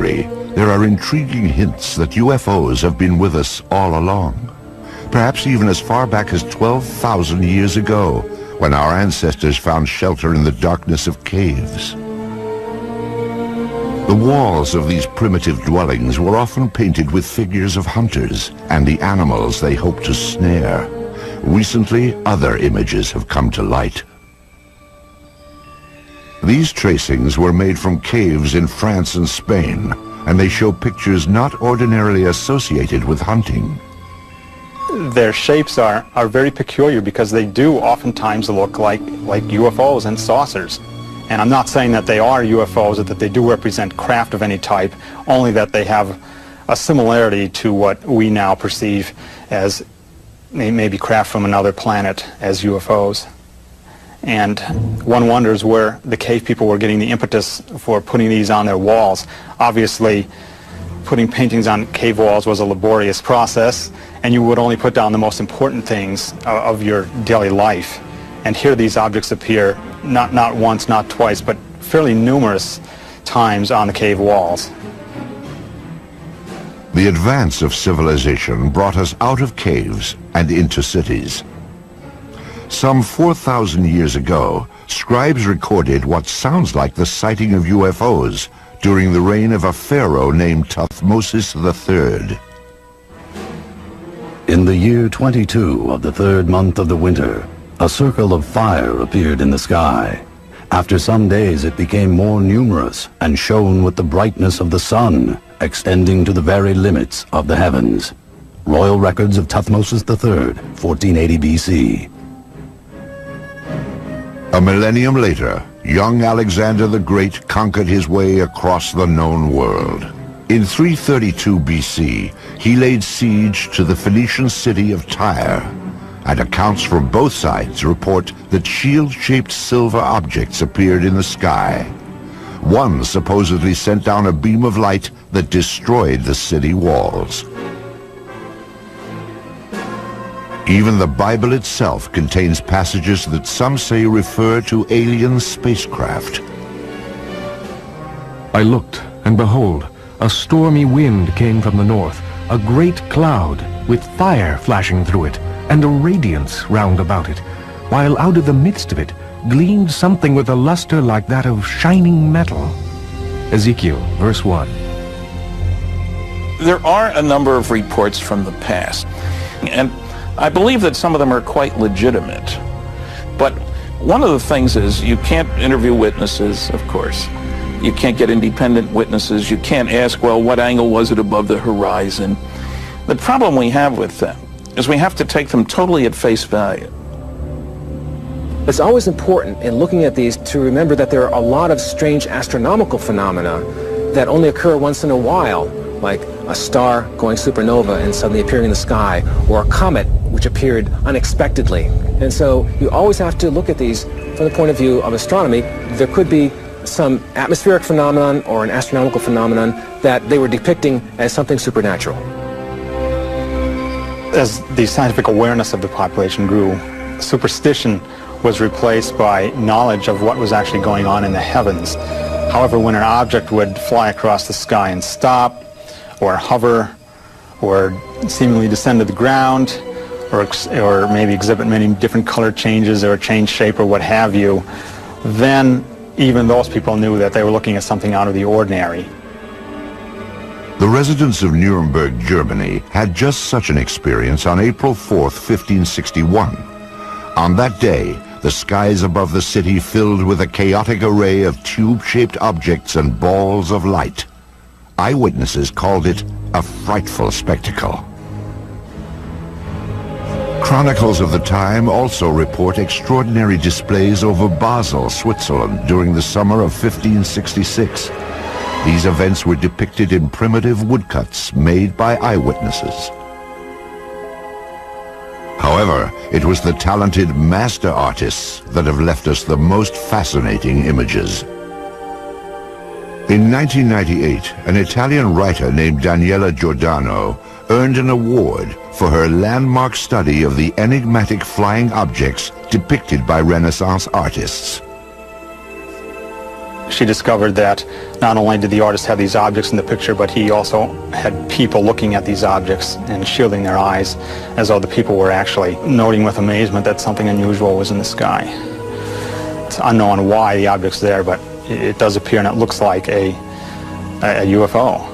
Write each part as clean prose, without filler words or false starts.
theory, there are intriguing hints that UFOs have been with us all along. Perhaps even as far back as 12,000 years ago, when our ancestors found shelter in the darkness of caves. The walls of these primitive dwellings were often painted with figures of hunters and the animals they hoped to snare. Recently, other images have come to light. These tracings were made from caves in France and Spain, and they show pictures not ordinarily associated with hunting. Their shapes are very peculiar because they do oftentimes look like UFOs and saucers. And I'm not saying that they are UFOs or that they do represent craft of any type, only that they have a similarity to what we now perceive as maybe craft from another planet as UFOs. And one wonders where the cave people were getting the impetus for putting these on their walls. Obviously, putting paintings on cave walls was a laborious process, and you would only put down the most important things of your daily life. And here these objects appear not once, not twice, but fairly numerous times on the cave walls. The advance of civilization brought us out of caves and into cities. Some 4,000 years ago, scribes recorded what sounds like the sighting of UFOs during the reign of a pharaoh named Thutmose III. In the year 22 of the third month of the winter, a circle of fire appeared in the sky. After some days it became more numerous and shone with the brightness of the sun, extending to the very limits of the heavens. Royal Records of Thutmose III, 1480 BC. A millennium later, young Alexander the Great conquered his way across the known world. In 332 BC, he laid siege to the Phoenician city of Tyre, and accounts from both sides report that shield-shaped silver objects appeared in the sky. One supposedly sent down a beam of light that destroyed the city walls. Even the Bible itself contains passages that some say refer to alien spacecraft. I looked, and behold, a stormy wind came from the north, a great cloud with fire flashing through it, and a radiance round about it, while out of the midst of it gleamed something with a luster like that of shining metal. Ezekiel, verse 1. There are a number of reports from the past, and I believe that some of them are quite legitimate. But one of the things is you can't interview witnesses, of course. You can't get independent witnesses. You can't ask, well, what angle was it above the horizon? The problem we have with them is we have to take them totally at face value. It's always important in looking at these to remember that there are a lot of strange astronomical phenomena that only occur once in a while, like a star going supernova and suddenly appearing in the sky, or a comet which appeared unexpectedly. And so you always have to look at these from the point of view of astronomy. There could be some atmospheric phenomenon or an astronomical phenomenon that they were depicting as something supernatural. As the scientific awareness of the population grew, superstition was replaced by knowledge of what was actually going on in the heavens. However, when an object would fly across the sky and stop, or hover, or seemingly descend to the ground, or maybe exhibit many different color changes or change shape or what have you, then even those people knew that they were looking at something out of the ordinary. The residents of Nuremberg, Germany, had just such an experience on April 4th, 1561. On that day, the skies above the city filled with a chaotic array of tube-shaped objects and balls of light. Eyewitnesses called it a frightful spectacle. Chronicles of the time also report extraordinary displays over Basel, Switzerland, during the summer of 1566. These events were depicted in primitive woodcuts made by eyewitnesses. However, it was the talented master artists that have left us the most fascinating images. In 1998, an Italian writer named Daniela Giordano earned an award for her landmark study of the enigmatic flying objects depicted by Renaissance artists. She discovered that not only did the artist have these objects in the picture, but he also had people looking at these objects and shielding their eyes as though the people were actually noting with amazement that something unusual was in the sky. It's unknown why the object's there, but it does appear and it looks like a UFO.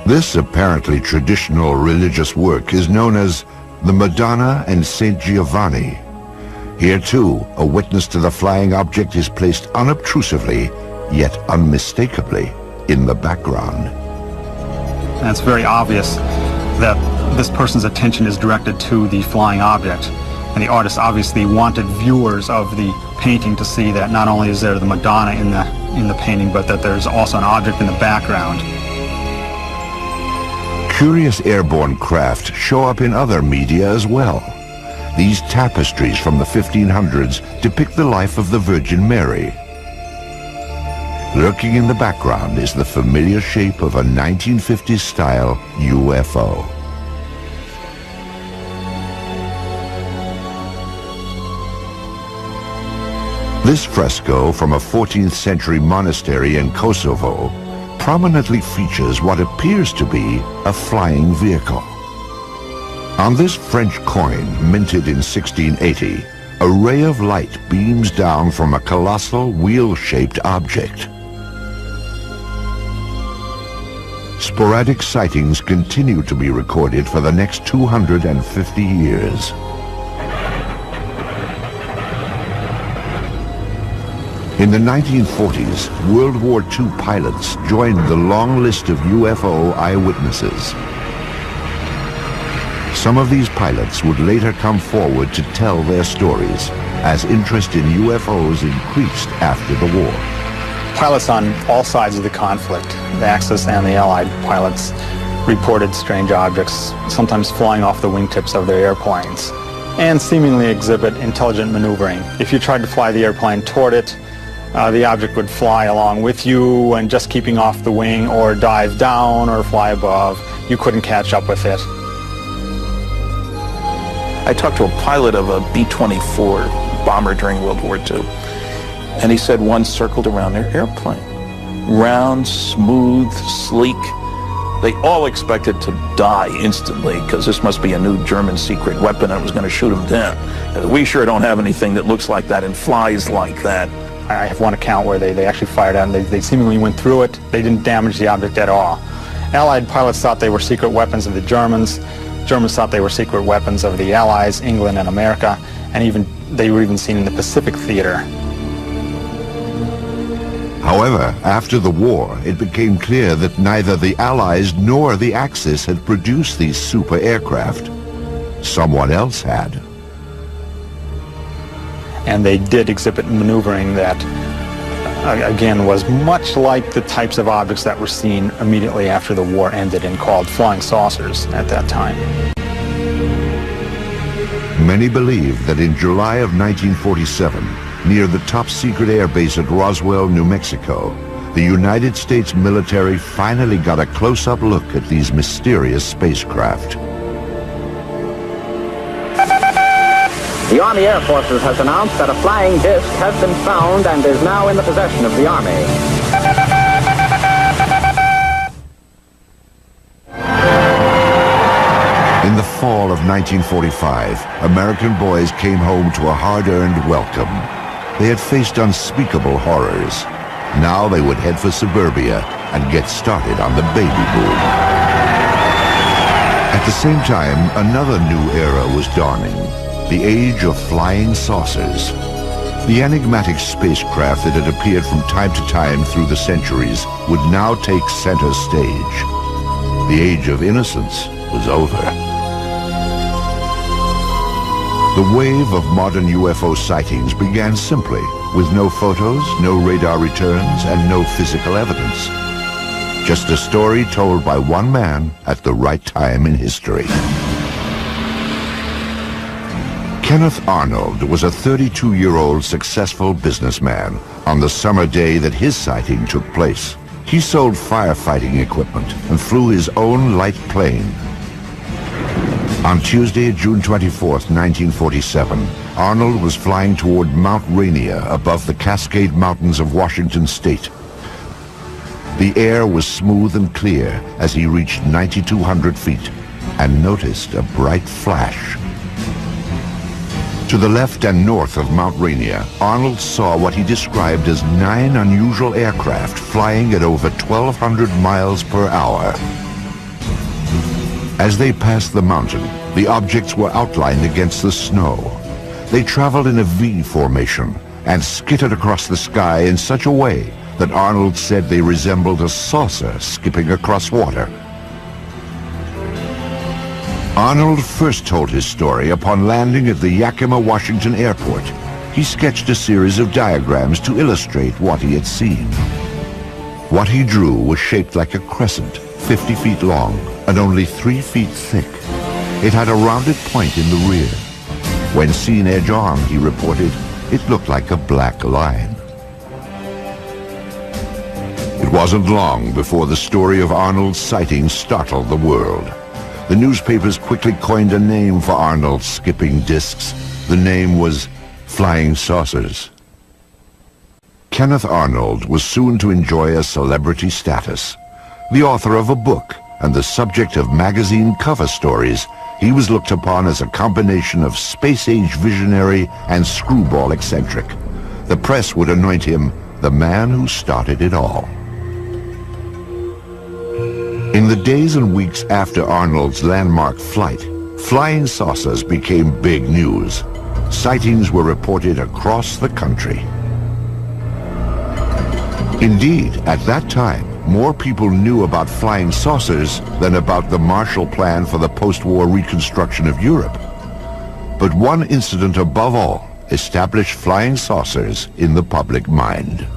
This apparently traditional religious work is known as the Madonna and Saint Giovanni. Here too, a witness to the flying object is placed unobtrusively, yet unmistakably, in the background. And it's very obvious that this person's attention is directed to the flying object. And the artist obviously wanted viewers of the painting to see that not only is there the Madonna in the painting, but that there's also an object in the background. Curious airborne craft show up in other media as well. These tapestries from the 1500s depict the life of the Virgin Mary. Lurking in the background is the familiar shape of a 1950s-style UFO. This fresco from a 14th century monastery in Kosovo prominently features what appears to be a flying vehicle. On this French coin, minted in 1680, a ray of light beams down from a colossal wheel-shaped object. Sporadic sightings continue to be recorded for the next 250 years. In the 1940s, World War II pilots joined the long list of UFO eyewitnesses. Some of these pilots would later come forward to tell their stories as interest in UFOs increased after the war. Pilots on all sides of the conflict, the Axis and the Allied pilots, reported strange objects, sometimes flying off the wingtips of their airplanes, and seemingly exhibit intelligent maneuvering. If you tried to fly the airplane toward it, the object would fly along with you and just keeping off the wing, or dive down or fly above. You couldn't catch up with it. I talked to a pilot of a B-24 bomber during World War II, and he said one circled around their airplane. Round, smooth, sleek. They all expected to die instantly because this must be a new German secret weapon and it was going to shoot them down. We sure don't have anything that looks like that and flies like that. I have one account where they actually fired out and they seemingly went through it. They didn't damage the object at all. Allied pilots thought they were secret weapons of the Germans. Germans thought they were secret weapons of the Allies, England and America, and they were even seen in the Pacific theater. However, after the war, it became clear that neither the Allies nor the Axis had produced these super aircraft. Someone else had. And they did exhibit maneuvering that, again, was much like the types of objects that were seen immediately after the war ended and called flying saucers at that time. Many believe that in July of 1947, near the top-secret airbase at Roswell, New Mexico, the United States military finally got a close-up look at these mysterious spacecraft. The Army Air Forces has announced that a flying disc has been found and is now in the possession of the Army. In the fall of 1945, American boys came home to a hard-earned welcome. They had faced unspeakable horrors. Now they would head for suburbia and get started on the baby boom. At the same time, another new era was dawning, the age of flying saucers. The enigmatic spacecraft that had appeared from time to time through the centuries would now take center stage. The age of innocence was over. The wave of modern UFO sightings began simply, with no photos, no radar returns, and no physical evidence. Just a story told by one man at the right time in history. Kenneth Arnold was a 32-year-old successful businessman on the summer day that his sighting took place. He sold firefighting equipment and flew his own light plane. On Tuesday, June 24th, 1947, Arnold was flying toward Mount Rainier above the Cascade Mountains of Washington State. The air was smooth and clear as he reached 9,200 feet and noticed a bright flash. To the left and north of Mount Rainier, Arnold saw what he described as 9 unusual aircraft flying at over 1,200 miles per hour. As they passed the mountain, the objects were outlined against the snow. They traveled in a V formation and skittered across the sky in such a way that Arnold said they resembled a saucer skipping across water. Arnold first told his story upon landing at the Yakima, Washington airport. He sketched a series of diagrams to illustrate what he had seen. What he drew was shaped like a crescent, 50 feet long and only 3 feet thick. It had a rounded point in the rear. When seen edge on, he reported, it looked like a black line. It wasn't long before the story of Arnold's sighting startled the world. The newspapers quickly coined a name for Arnold's skipping discs. The name was flying saucers. Kenneth Arnold was soon to enjoy a celebrity status. The author of a book and the subject of magazine cover stories, he was looked upon as a combination of space-age visionary and screwball eccentric. The press would anoint him the man who started it all. In the days and weeks after Arnold's landmark flight, flying saucers became big news. Sightings were reported across the country. Indeed, at that time, more people knew about flying saucers than about the Marshall Plan for the post-war reconstruction of Europe. But one incident above all established flying saucers in the public mind.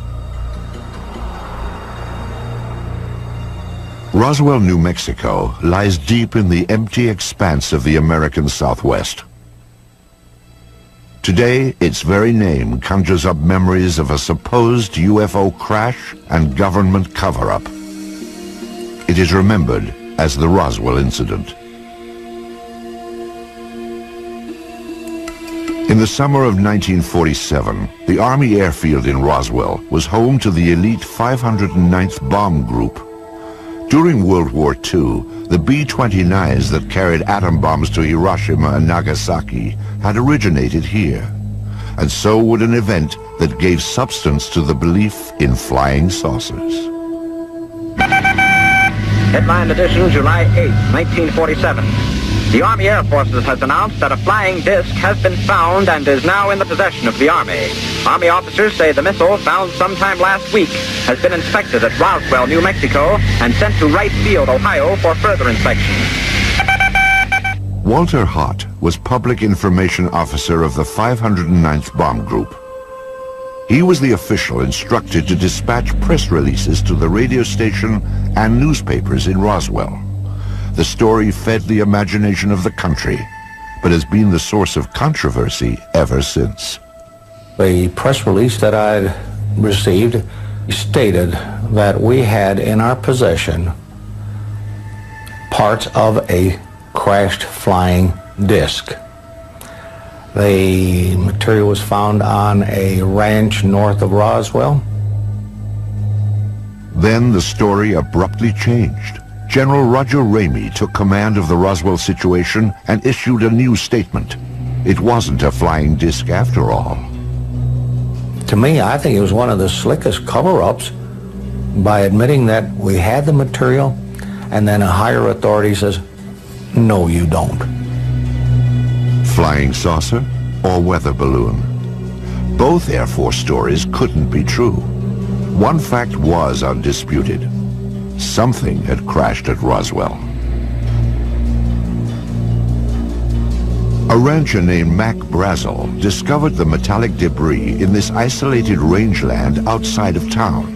Roswell, New Mexico lies deep in the empty expanse of the American Southwest. Today, its very name conjures up memories of a supposed UFO crash and government cover-up. It is remembered as the Roswell incident. In the summer of 1947, the Army airfield in Roswell was home to the elite 509th Bomb Group. During World War II, the B-29s that carried atom bombs to Hiroshima and Nagasaki had originated here, and so would an event that gave substance to the belief in flying saucers. Headline edition, July 8, 1947. The Army Air Forces has announced that a flying disc has been found and is now in the possession of the Army. Army officers say the missile, found sometime last week, has been inspected at Roswell, New Mexico, and sent to Wright Field, Ohio, for further inspection. Walter Hott was Public Information Officer of the 509th Bomb Group. He was the official instructed to dispatch press releases to the radio station and newspapers in Roswell. The story fed the imagination of the country, but has been the source of controversy ever since. The press release that I received stated that we had in our possession parts of a crashed flying disc. The material was found on a ranch north of Roswell. Then the story abruptly changed. General Roger Ramey took command of the Roswell situation and issued a new statement. It wasn't a flying disc after all. To me, I think it was one of the slickest cover-ups by admitting that we had the material, and then a higher authority says, no, you don't. Flying saucer or weather balloon? Both Air Force stories couldn't be true. One fact was undisputed. Something had crashed at Roswell. A rancher named Mac Brazel discovered the metallic debris in this isolated rangeland outside of town.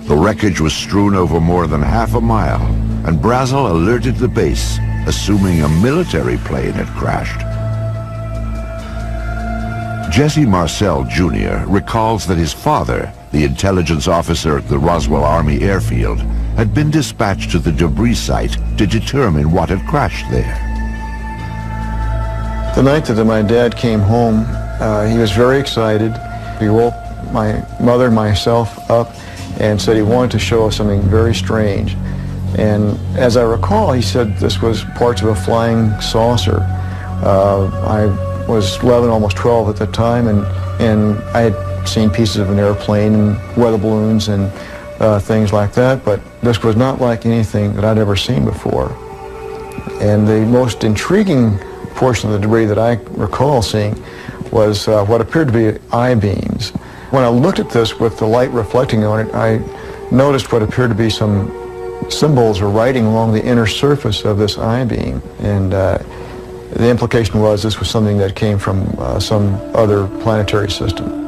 The wreckage was strewn over more than half a mile, and Brazel alerted the base, assuming a military plane had crashed. Jesse Marcel Jr. recalls that his father, the intelligence officer at the Roswell Army Airfield, had been dispatched to the debris site to determine what had crashed there. The night that my dad came home, He was very excited. He woke my mother and myself up and said he wanted to show us something very strange. And as I recall, he said this was parts of a flying saucer. I was 11, almost 12 at the time, and I had seen pieces of an airplane and weather balloons and things like that, but this was not like anything that I'd ever seen before. And the most intriguing portion of the debris that I recall seeing was what appeared to be I-beams. When I looked at this with the light reflecting on it, I noticed what appeared to be some symbols or writing along the inner surface of this I-beam. And the implication was this was something that came from some other planetary system.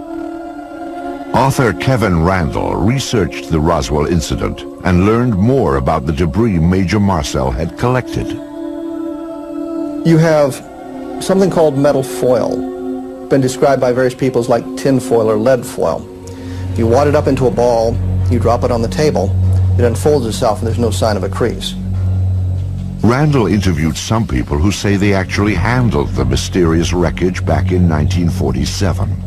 Author Kevin Randle researched the Roswell incident and learned more about the debris Major Marcel had collected. You have something called metal foil, been described by various people as like tin foil or lead foil. You wad it up into a ball, you drop it on the table, it unfolds itself and there's no sign of a crease. Randall interviewed some people who say they actually handled the mysterious wreckage back in 1947.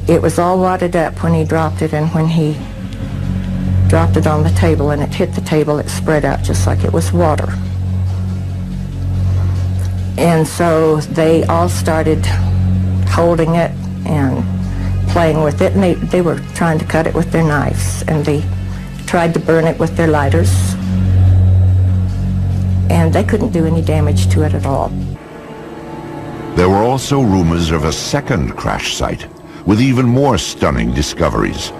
It was all wadded up when he dropped it, and when he dropped it on the table and it hit the table, it spread out just like it was water. And so they all started holding it and playing with it, and they were trying to cut it with their knives, and they tried to burn it with their lighters, and they couldn't do any damage to it at all. There were also rumors of a second crash site with even more stunning discoveries.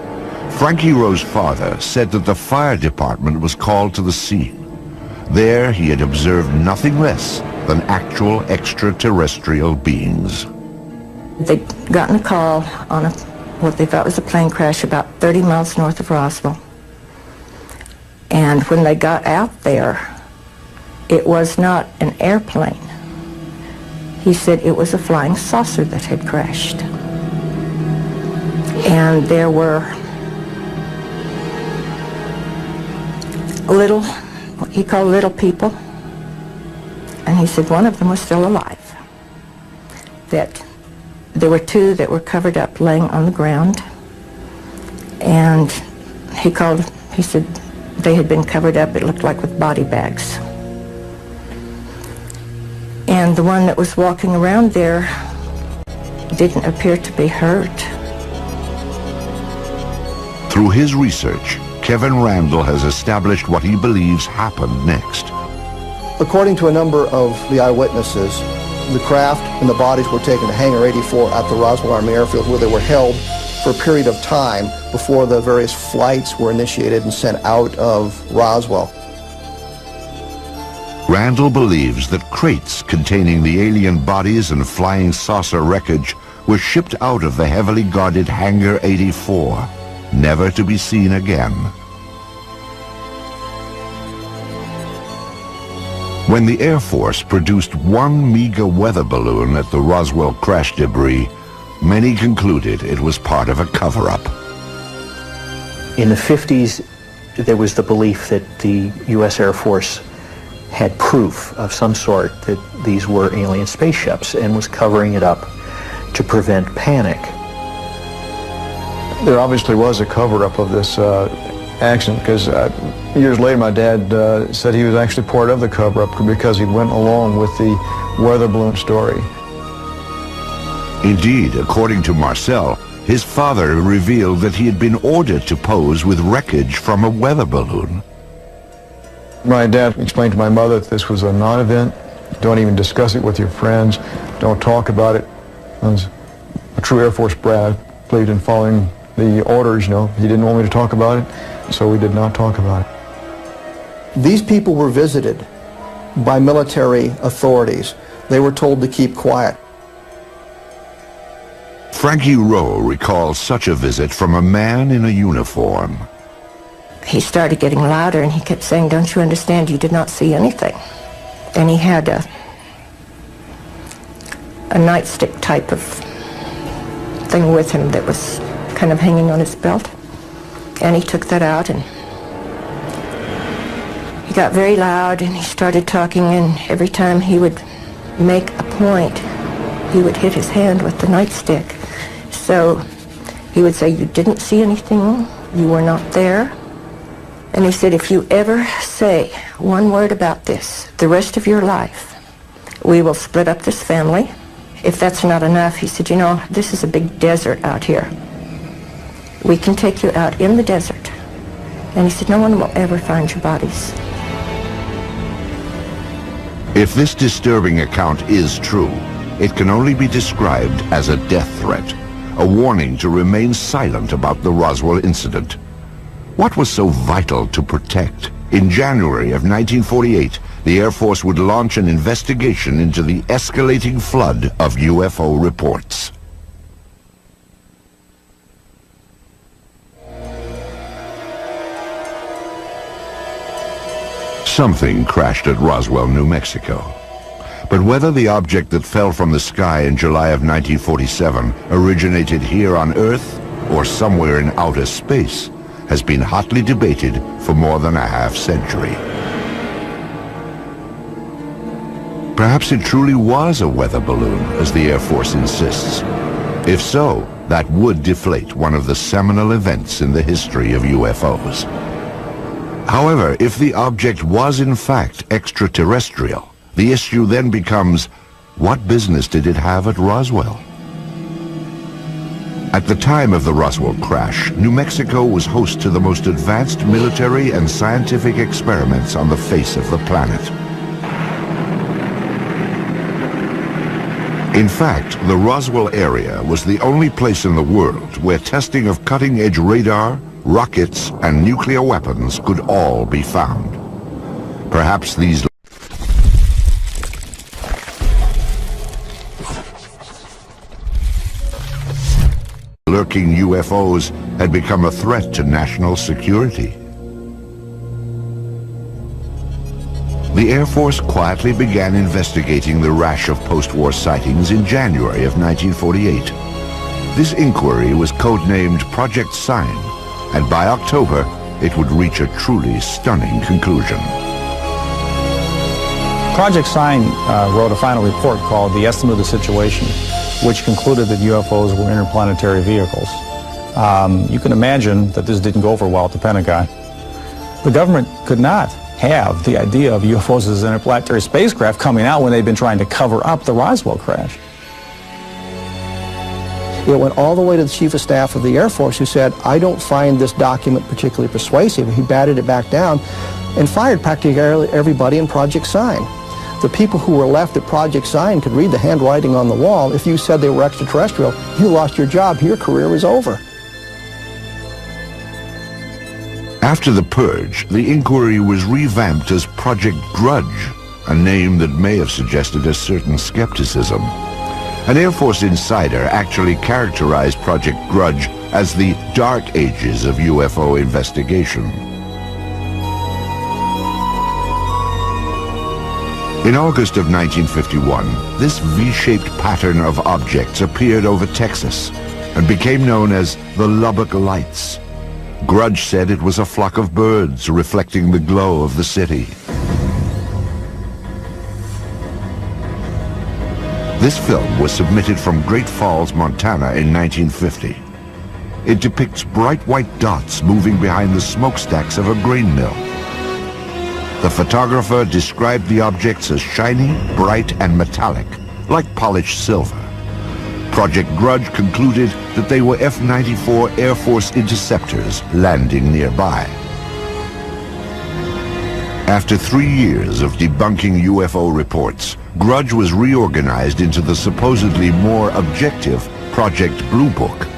Frankie Rowe's father said that the fire department was called to the scene. There he had observed nothing less than actual extraterrestrial beings. They'd gotten a call on what they thought was a plane crash about 30 miles north of Roswell. And when they got out there, it was not an airplane. He said it was a flying saucer that had crashed. And there were little, what he called little people, and he said one of them was still alive. That there were two that were covered up laying on the ground, and he said they had been covered up, it looked like with body bags. And the one that was walking around there didn't appear to be hurt. Through his research, Kevin Randle has established what he believes happened next. According to a number of the eyewitnesses, the craft and the bodies were taken to Hangar 84 at the Roswell Army Airfield, where they were held for a period of time before the various flights were initiated and sent out of Roswell. Randle believes that crates containing the alien bodies and flying saucer wreckage were shipped out of the heavily guarded Hangar 84, never to be seen again. When the Air Force produced one meager weather balloon at the Roswell crash debris, many concluded it was part of a cover-up. In the 50s, there was the belief that the U.S. Air Force had proof of some sort that these were alien spaceships and was covering it up to prevent panic. There obviously was a cover-up of this accident, because years later my dad said he was actually part of the cover-up because he went along with the weather balloon story. Indeed, according to Marcel, his father revealed that he had been ordered to pose with wreckage from a weather balloon. My dad explained to my mother that this was a non-event. Don't even discuss it with your friends. Don't talk about it. I was a true Air Force brat. I believed in following the orders, you know. He didn't want me to talk about it, so we did not talk about it. These people were visited by military authorities. They were told to keep quiet. Frankie Rowe recalls such a visit from a man in a uniform. He started getting louder, and he kept saying, "Don't you understand? You did not see anything." And he had a nightstick type of thing with him that was kind of hanging on his belt. And he took that out, and he got very loud, and he started talking, and every time he would make a point, he would hit his hand with the nightstick. So he would say, you didn't see anything, you were not there. And he said, if you ever say one word about this the rest of your life, we will split up this family. If that's not enough, he said, you know, this is a big desert out here. We can take you out in the desert. And he said, no one will ever find your bodies. If this disturbing account is true, it can only be described as a death threat, a warning to remain silent about the Roswell incident. What was so vital to protect? In January of 1948, the Air Force would launch an investigation into the escalating flood of UFO reports. Something crashed at Roswell, New Mexico. But whether the object that fell from the sky in July of 1947 originated here on Earth or somewhere in outer space has been hotly debated for more than a half-century. Perhaps it truly was a weather balloon, as the Air Force insists. If so, that would deflate one of the seminal events in the history of UFOs. However, if the object was in fact extraterrestrial, the issue then becomes, what business did it have at Roswell? At the time of the Roswell crash, New Mexico was host to the most advanced military and scientific experiments on the face of the planet. In fact, the Roswell area was the only place in the world where testing of cutting-edge radar, rockets, and nuclear weapons could all be found. Perhaps these lurking UFOs had become a threat to national security. The Air Force quietly began investigating the rash of post-war sightings in January of 1948. This inquiry was codenamed Project Sign, and by October, it would reach a truly stunning conclusion. Project Sign wrote a final report called The Estimate of the Situation, which concluded that UFOs were interplanetary vehicles. You can imagine that this didn't go over well at the Pentagon. The government could not have the idea of UFOs as interplanetary spacecraft coming out when they'd been trying to cover up the Roswell crash. It went all the way to the Chief of Staff of the Air Force, who said, I don't find this document particularly persuasive. He batted it back down and fired practically everybody in Project Sign. The people who were left at Project Sign could read the handwriting on the wall. If you said they were extraterrestrial, you lost your job. Your career was over. After the purge, the inquiry was revamped as Project Grudge, a name that may have suggested a certain skepticism. An Air Force insider actually characterized Project Grudge as the dark ages of UFO investigation. In August of 1951, this V-shaped pattern of objects appeared over Texas and became known as the Lubbock Lights. Grudge said it was a flock of birds reflecting the glow of the city. This film was submitted from Great Falls, Montana in 1950. It depicts bright white dots moving behind the smokestacks of a grain mill. The photographer described the objects as shiny, bright, and metallic, like polished silver. Project Grudge concluded that they were F-94 Air Force interceptors landing nearby. After 3 years of debunking UFO reports, Grudge was reorganized into the supposedly more objective Project Blue Book.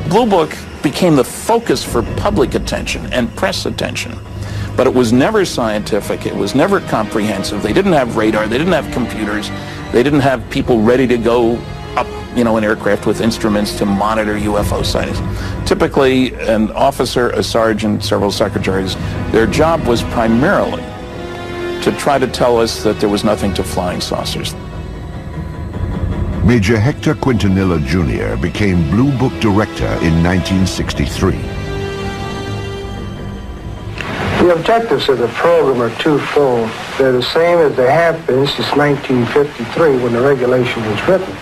Blue Book became the focus for public attention and press attention. But it was never scientific, it was never comprehensive. They didn't have radar, they didn't have computers, they didn't have people ready to go up, in aircraft with instruments to monitor UFO sightings. Typically, an officer, a sergeant, several secretaries, their job was primarily to try to tell us that there was nothing to flying saucers. Major Hector Quintanilla Jr. became Blue Book Director in 1963. The objectives of the program are twofold. They're the same as they have been since 1953 when the regulation was written.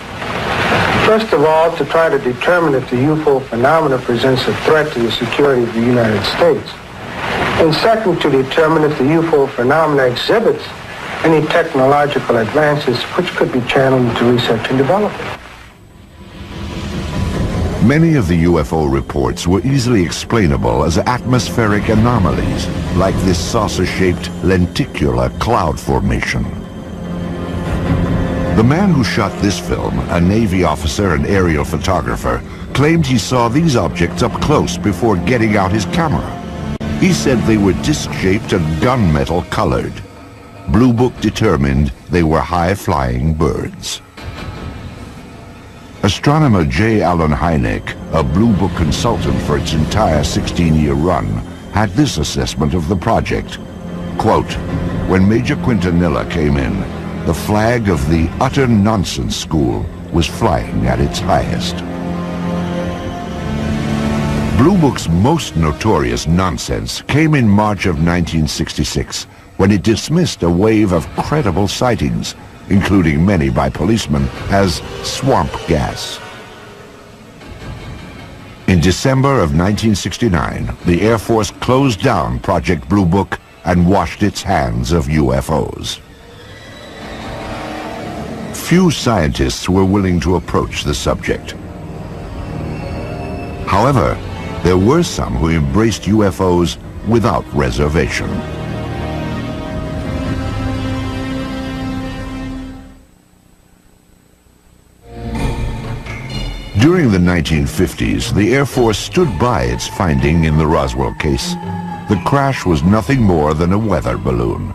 First of all, to try to determine if the UFO phenomena presents a threat to the security of the United States. And second, to determine if the UFO phenomena exhibits any technological advances which could be channeled into research and development. Many of the UFO reports were easily explainable as atmospheric anomalies, like this saucer-shaped lenticular cloud formation. The man who shot this film, a Navy officer and aerial photographer, claimed he saw these objects up close before getting out his camera. He said they were disc-shaped and gunmetal colored. Blue Book determined they were high-flying birds. Astronomer J. Allen Hynek, a Blue Book consultant for its entire 16-year run, had this assessment of the project. Quote, "When Major Quintanilla came in, the flag of the utter nonsense school was flying at its highest." Blue Book's most notorious nonsense came in March of 1966, when it dismissed a wave of credible sightings, including many by policemen, as swamp gas. In December of 1969, the Air Force closed down Project Blue Book and washed its hands of UFOs. Few scientists were willing to approach the subject. However, there were some who embraced UFOs without reservation. During the 1950s, the Air Force stood by its finding in the Roswell case. The crash was nothing more than a weather balloon.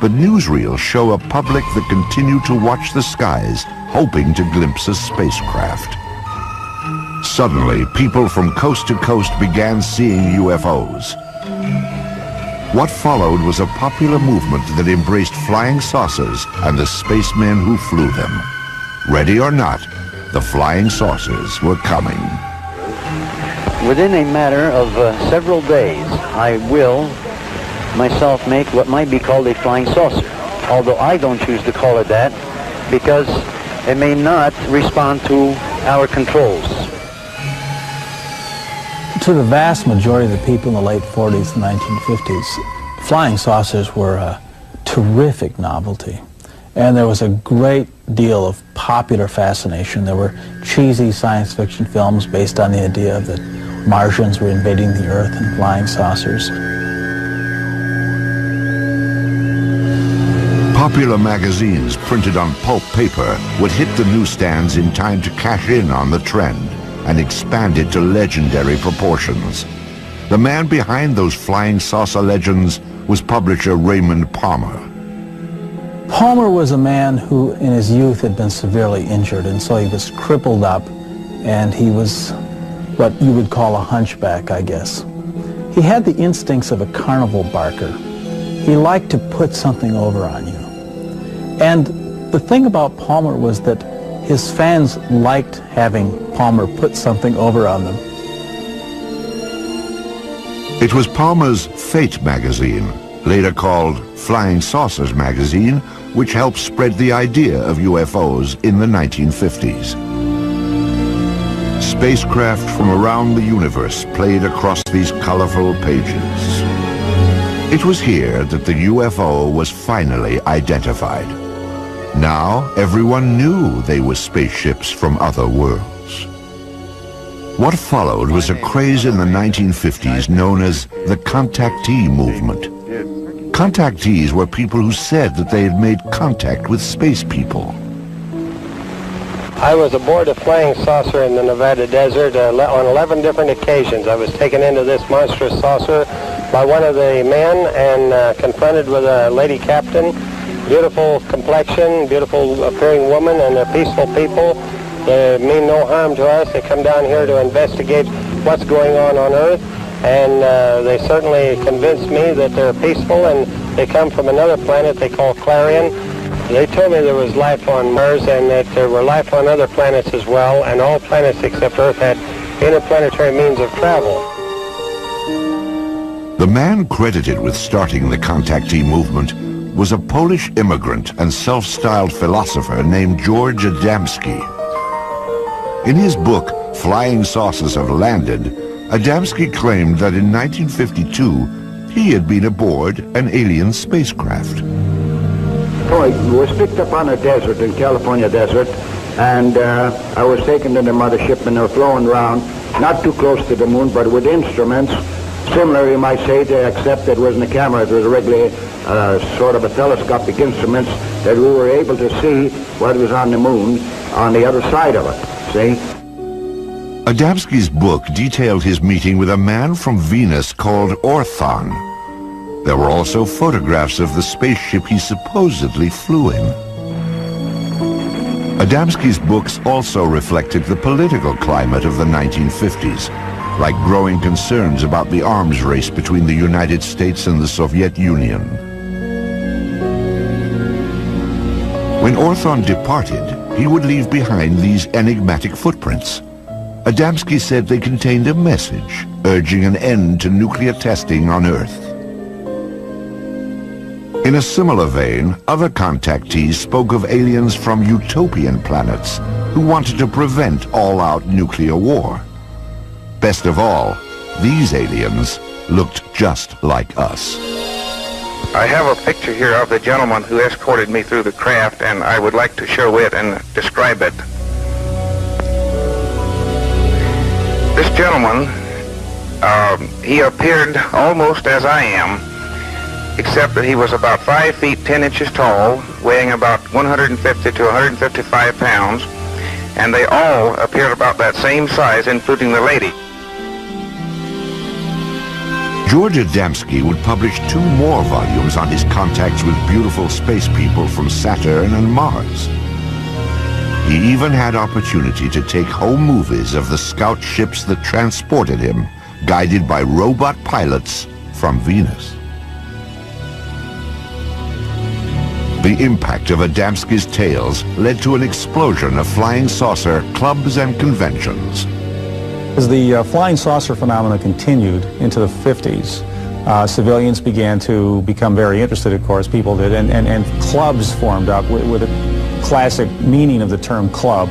But newsreels show a public that continue to watch the skies, hoping to glimpse a spacecraft. Suddenly, people from coast to coast began seeing UFOs. What followed was a popular movement that embraced flying saucers and the spacemen who flew them. Ready or not, the flying saucers were coming. Within a matter of several days, I will myself make what might be called a flying saucer, although I don't choose to call it that because it may not respond to our controls. To the vast majority of the people in the late 40s and 1950s, flying saucers were a terrific novelty. And there was a great deal of popular fascination. There were cheesy science fiction films based on the idea that Martians were invading the Earth in flying saucers. Popular magazines printed on pulp paper would hit the newsstands in time to cash in on the trend and expand it to legendary proportions. The man behind those flying saucer legends was publisher Raymond Palmer. Palmer was a man who in his youth had been severely injured, and so he was crippled up, and he was what you would call a hunchback, I guess. He had the instincts of a carnival barker. He liked to put something over on you. And the thing about Palmer was that his fans liked having Palmer put something over on them. It was Palmer's Fate magazine, later called Flying Saucers magazine, which helped spread the idea of UFOs in the 1950s. Spacecraft from around the universe played across these colorful pages. It was here that the UFO was finally identified. Now everyone knew they were spaceships from other worlds. What followed was a craze in the 1950s known as the contactee movement. Contactees were people who said that they had made contact with space people. I was aboard a flying saucer in the Nevada desert on 11 different occasions. I was taken into this monstrous saucer by one of the men and confronted with a lady captain. Beautiful complexion, beautiful appearing woman, and they're peaceful people. They mean no harm to us. They come down here to investigate what's going on Earth, and they certainly convinced me that they're peaceful, and they come from another planet they call Clarion. They told me there was life on Mars and that there were life on other planets as well, and all planets except Earth had interplanetary means of travel. The man credited with starting the contactee movement was a Polish immigrant and self-styled philosopher named George Adamski. In his book, Flying Saucers Have Landed, Adamski claimed that in 1952, he had been aboard an alien spacecraft. I was picked up on a desert, in California desert, and I was taken to the mothership and they were flown around, not too close to the moon, but with instruments, similar, you might say, except it wasn't a camera, it was regularly sort of a telescopic instruments that we were able to see what was on the moon on the other side of it, see? Adamski's book detailed his meeting with a man from Venus called Orthon. There were also photographs of the spaceship he supposedly flew in. Adamski's books also reflected the political climate of the 1950s, like growing concerns about the arms race between the United States and the Soviet Union. When Orthon departed, he would leave behind these enigmatic footprints. Adamski said they contained a message urging an end to nuclear testing on Earth. In a similar vein, other contactees spoke of aliens from utopian planets who wanted to prevent all-out nuclear war. Best of all, these aliens looked just like us. I have a picture here of the gentleman who escorted me through the craft, and I would like to show it and describe it. This gentleman, he appeared almost as I am, except that he was about 5 feet 10 inches tall, weighing about 150 to 155 pounds, and they all appeared about that same size, including the lady. George Adamski would publish 2 more volumes on his contacts with beautiful space people from Saturn and Mars. He even had opportunity to take home movies of the scout ships that transported him, guided by robot pilots from Venus. The impact of Adamski's tales led to an explosion of flying saucer clubs and conventions. As the flying saucer phenomena continued into the 50s, civilians began to become very interested, of course, people did, and clubs formed up with a classic meaning of the term club,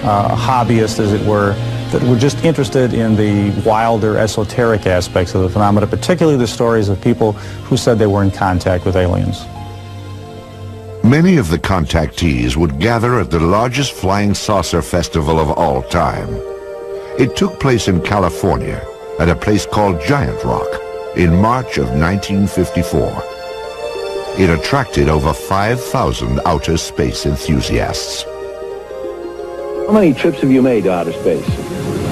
hobbyists, as it were, that were just interested in the wilder, esoteric aspects of the phenomena, particularly the stories of people who said they were in contact with aliens. Many of the contactees would gather at the largest flying saucer festival of all time. It took place in California at a place called Giant Rock in March of 1954. It attracted over 5,000 outer space enthusiasts. How many trips have you made to outer space?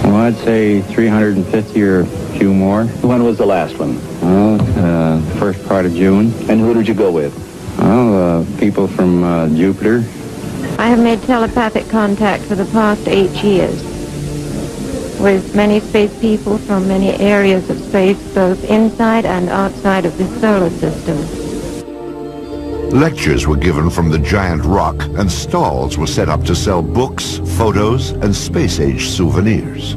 Well, I'd say 350 or a few more. When was the last one? Well, first part of June. And who did you go with? Well, people from Jupiter. I have made telepathic contact for the past 8 years with many space people from many areas of space, both inside and outside of the solar system. Lectures were given from the Giant Rock, and stalls were set up to sell books, photos, and space-age souvenirs.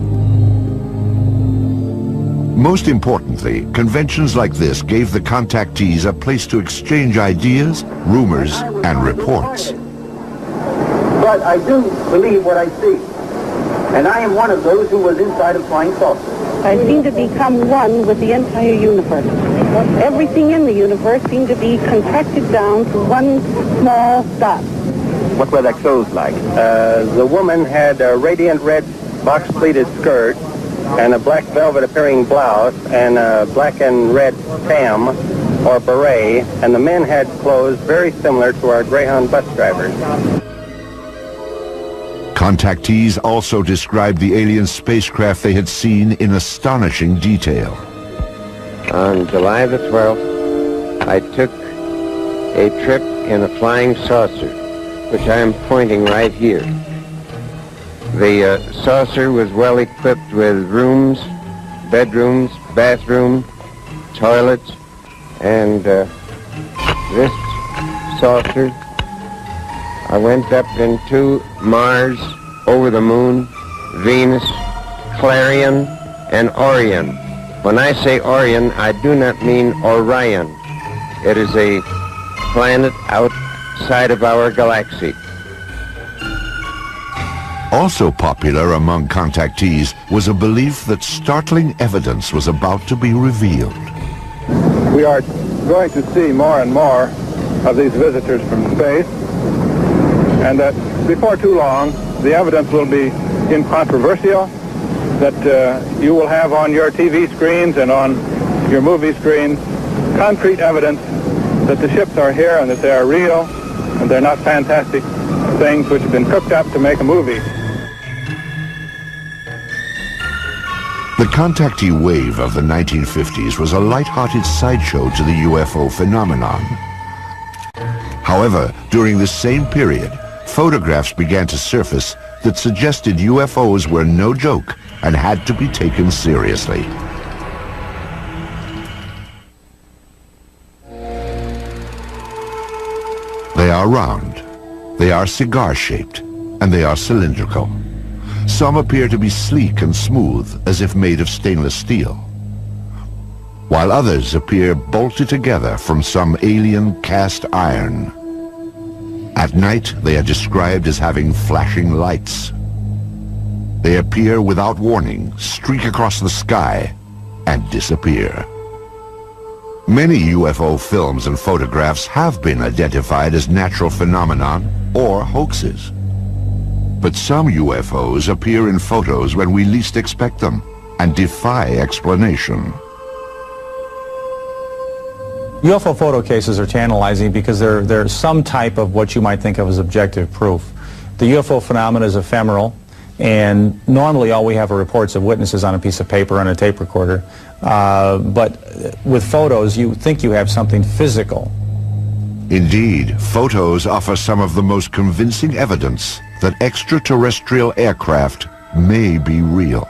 Most importantly, conventions like this gave the contactees a place to exchange ideas, rumors, and reports. But I do believe what I see. And I am one of those who was inside a flying saucer. I seem to become one with the entire universe. Everything in the universe seemed to be contracted down to one small dot. What were their clothes like? The woman had a radiant red box-pleated skirt and a black velvet appearing blouse and a black and red tam or beret, and the men had clothes very similar to our Greyhound bus drivers. Contactees also described the alien spacecraft they had seen in astonishing detail. On July the 12th, I took a trip in a flying saucer, which I am pointing right here. The saucer was well equipped with rooms, bedrooms, bathroom, toilets, and this saucer, I went up into Mars, over the moon, Venus, Clarion, and Orion. When I say Orion, I do not mean Orion. It is a planet outside of our galaxy. Also popular among contactees was a belief that startling evidence was about to be revealed. We are going to see more and more of these visitors from space, and that before too long, the evidence will be incontrovertible, that you will have on your TV screens and on your movie screens concrete evidence that the ships are here and that they are real and they're not fantastic things which have been cooked up to make a movie. The contactee wave of the 1950s was a light-hearted sideshow to the UFO phenomenon. However, during this same period, photographs began to surface that suggested UFOs were no joke and had to be taken seriously. They are round, they are cigar-shaped, and they are cylindrical. Some appear to be sleek and smooth, as if made of stainless steel, while others appear bolted together from some alien cast iron. At night, they are described as having flashing lights. They appear without warning, streak across the sky, and disappear. Many UFO films and photographs have been identified as natural phenomenon or hoaxes. But some UFOs appear in photos when we least expect them and defy explanation. UFO photo cases are tantalizing because they're some type of what you might think of as objective proof. The UFO phenomenon is ephemeral, and normally all we have are reports of witnesses on a piece of paper and a tape recorder. But with photos, you think you have something physical. Indeed, photos offer some of the most convincing evidence that extraterrestrial aircraft may be real.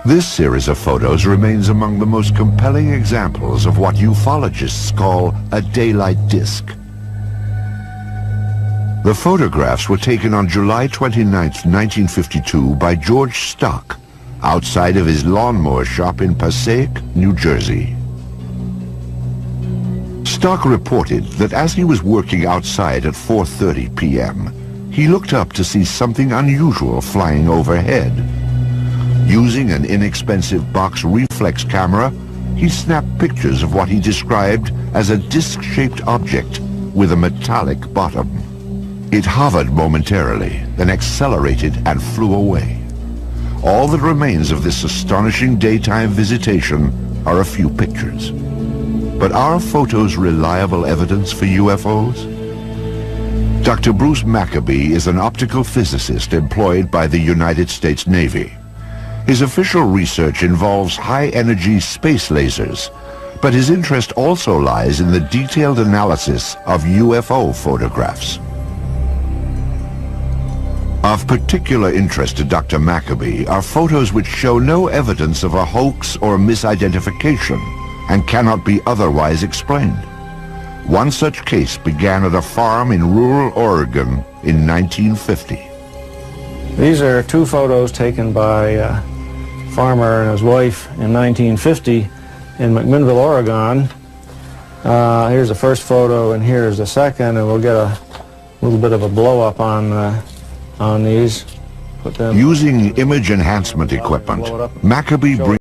This series of photos remains among the most compelling examples of what ufologists call a daylight disk. The photographs were taken on July 29, 1952 by George Stock, outside of his lawnmower shop in Passaic, New Jersey. Stock reported that as he was working outside at 4:30 p.m., he looked up to see something unusual flying overhead. Using an inexpensive box reflex camera, he snapped pictures of what he described as a disc-shaped object with a metallic bottom. It hovered momentarily, then accelerated and flew away. All that remains of this astonishing daytime visitation are a few pictures. But are photos reliable evidence for UFOs? Dr. Bruce Maccabee is an optical physicist employed by the United States Navy. His official research involves high-energy space lasers, but his interest also lies in the detailed analysis of UFO photographs. Of particular interest to Dr. Maccabee are photos which show no evidence of a hoax or misidentification and cannot be otherwise explained. One such case began at a farm in rural Oregon in 1950. These are two photos taken by a farmer and his wife in 1950 in McMinnville, Oregon. Here's the first photo and here's the second, and we'll get a little bit of a blow-up on these. Using image enhancement equipment, Maccabee brings